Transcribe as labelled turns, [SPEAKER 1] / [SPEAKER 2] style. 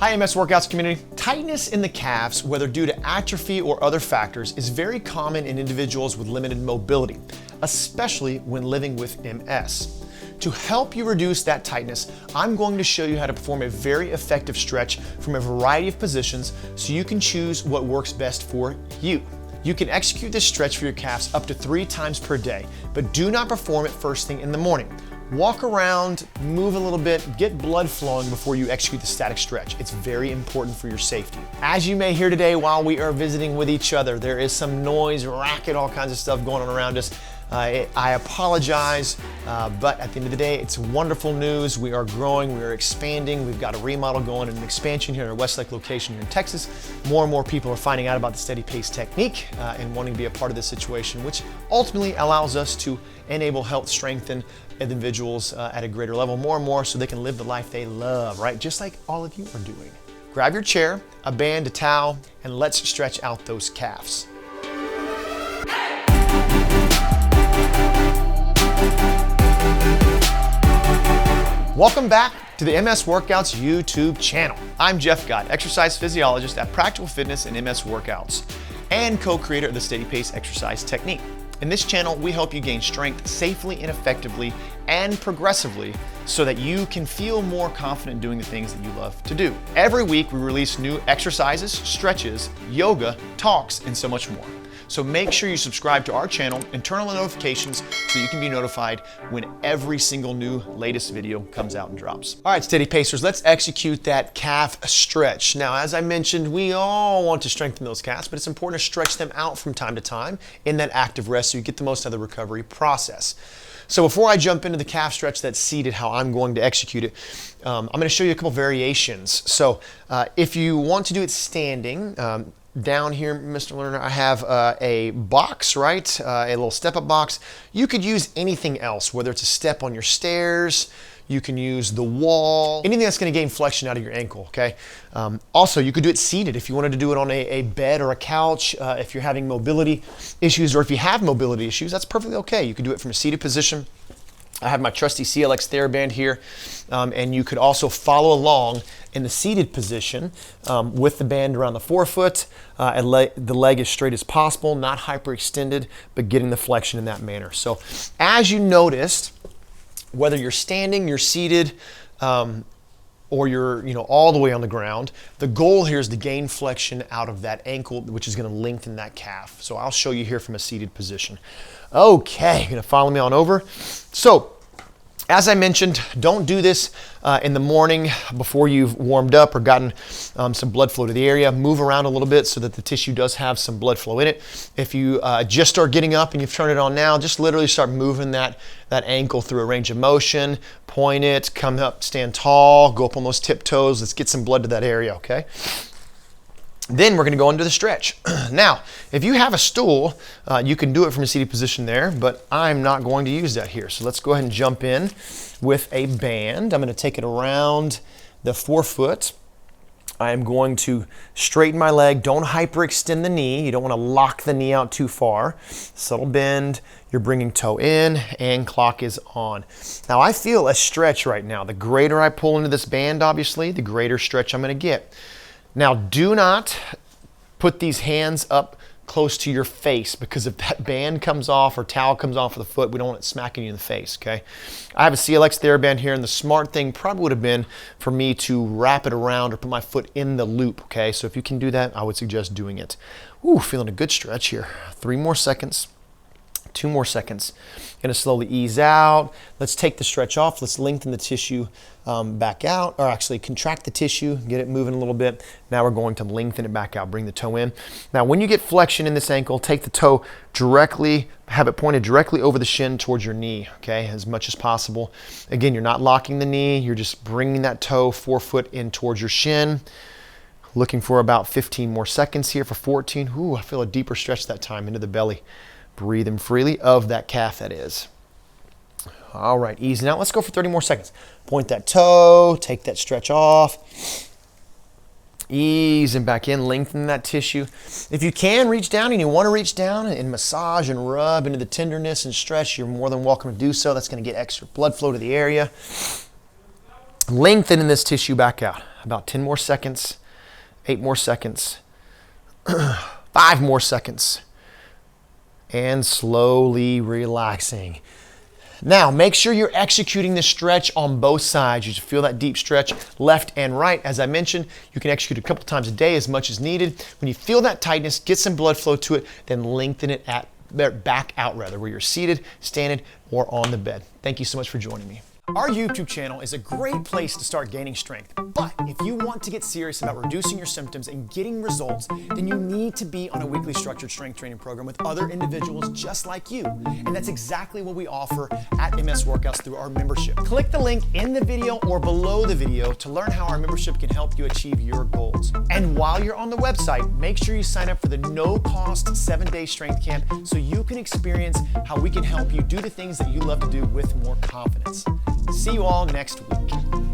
[SPEAKER 1] Hi MS Workouts community. Tightness in the calves, whether due to atrophy or other factors, is very common in individuals with limited mobility, especially when living with MS. To help you reduce that tightness, I'm going to show you how to perform a very effective stretch from a variety of positions so you can choose what works best for you. You can execute this stretch for your calves up to 3 times per day, but do not perform it first thing in the morning. Walk around, move a little bit, get blood flowing before you execute the static stretch. It's very important for your safety. As you may hear today while we are visiting with each other, there is some noise, racket, all kinds of stuff going on around us. I apologize, but at the end of the day, it's wonderful news. We are growing, we are expanding. We've got a remodel going and an expansion here in our Westlake location here in Texas. More and more people are finding out about the steady pace technique and wanting to be a part of this situation, which ultimately allows us to enable, help strengthen individuals at a greater level more and more so they can live the life they love, right? Just like all of you are doing. Grab your chair, a band, a towel, and let's stretch out those calves. Welcome back to the MS Workouts YouTube channel. I'm Jeff Gott, exercise physiologist at Practical Fitness and MS Workouts, and co-creator of the Steady Pace exercise technique. In this channel, we help you gain strength safely and effectively and progressively so that you can feel more confident doing the things that you love to do. Every week, we release new exercises, stretches, yoga, talks, and so much more. So make sure you subscribe to our channel and turn on the notifications so you can be notified when every single new latest video comes out and drops. All right, Steady Pacers, let's execute that calf stretch. Now, as I mentioned, we all want to strengthen those calves, but it's important to stretch them out from time to time in that active rest so you get the most out of the recovery process. So before I jump into the calf stretch that's seated, how I'm going to execute it, I'm going to show you a couple variations. So if you want to do it standing, down here, Mr. Learner, I have a box, right? A little step-up box. You could use anything else, whether it's a step on your stairs, you can use the wall, anything that's gonna gain flexion out of your ankle, okay? Also, you could do it seated if you wanted to do it on a bed or a couch, if you're having mobility issues, or if you have mobility issues, that's perfectly okay. You could do it from a seated position. I have my trusty CLX TheraBand here, and you could also follow along in the seated position with the band around the forefoot, and the leg as straight as possible, not hyperextended, but getting the flexion in that manner. So as you noticed, whether you're standing, you're seated, or you're all the way on the ground, the goal here is to gain flexion out of that ankle, which is going to lengthen that calf. So I'll show you here from a seated position. Okay, you're going to follow me on over. So as I mentioned, don't do this in the morning before you've warmed up or gotten some blood flow to the area. Move around a little bit so that the tissue does have some blood flow in it. If you just start getting up and you've turned it on now, just literally start moving that ankle through a range of motion. Point it, come up, stand tall, go up on those tiptoes. Let's get some blood to that area, okay? Then we're going to go into the stretch. Now, if you have a stool, you can do it from a seated position there, but I'm not going to use that here. So let's go ahead and jump in with a band. I'm going to take it around the forefoot. I'm going to straighten my leg. Don't hyperextend the knee. You don't want to lock the knee out too far. Subtle bend. You're bringing toe in and clock is on. Now I feel a stretch right now. The greater I pull into this band, obviously, the greater stretch I'm going to get. Now, do not put these hands up close to your face, because if that band comes off or towel comes off of the foot, we don't want it smacking you in the face, okay? I have a CLX TheraBand here, and the smart thing probably would have been for me to wrap it around or put my foot in the loop, okay? So if you can do that, I would suggest doing it. Ooh, feeling a good stretch here. 3 more seconds. 2 more seconds. Gonna slowly ease out. Let's take the stretch off. Let's lengthen the tissue back out, or actually contract the tissue, get it moving a little bit. Now we're going to lengthen it back out, bring the toe in. Now when you get flexion in this ankle, take the toe directly, have it pointed directly over the shin towards your knee, okay, as much as possible. Again, you're not locking the knee, you're just bringing that toe, forefoot in towards your shin. Looking for about 15 more seconds here for 14. Ooh, I feel a deeper stretch that time into the belly. Breathing freely of that calf, that is. All right, easing out. Let's go for 30 more seconds. Point that toe, take that stretch off. Easing back in, lengthen that tissue. If you can reach down and you want to reach down and massage and rub into the tenderness and stretch, you're more than welcome to do so. That's going to get extra blood flow to the area. Lengthening this tissue back out. About 10 more seconds, 8 more seconds, 5 more seconds, and slowly relaxing. Now, make sure you're executing this stretch on both sides. You should feel that deep stretch left and right. As I mentioned, you can execute a couple times a day as much as needed. When you feel that tightness, get some blood flow to it, then lengthen it back out where you're seated, standing, or on the bed. Thank you so much for joining me. Our YouTube channel is a great place to start gaining strength, but if you want to get serious about reducing your symptoms and getting results, then you need to be on a weekly structured strength training program with other individuals just like you. And that's exactly what we offer at MS Workouts through our membership. Click the link in the video or below the video to learn how our membership can help you achieve your goals. And while you're on the website, make sure you sign up for the no-cost 7-day strength camp so you can experience how we can help you do the things that you love to do with more confidence. See you all next week.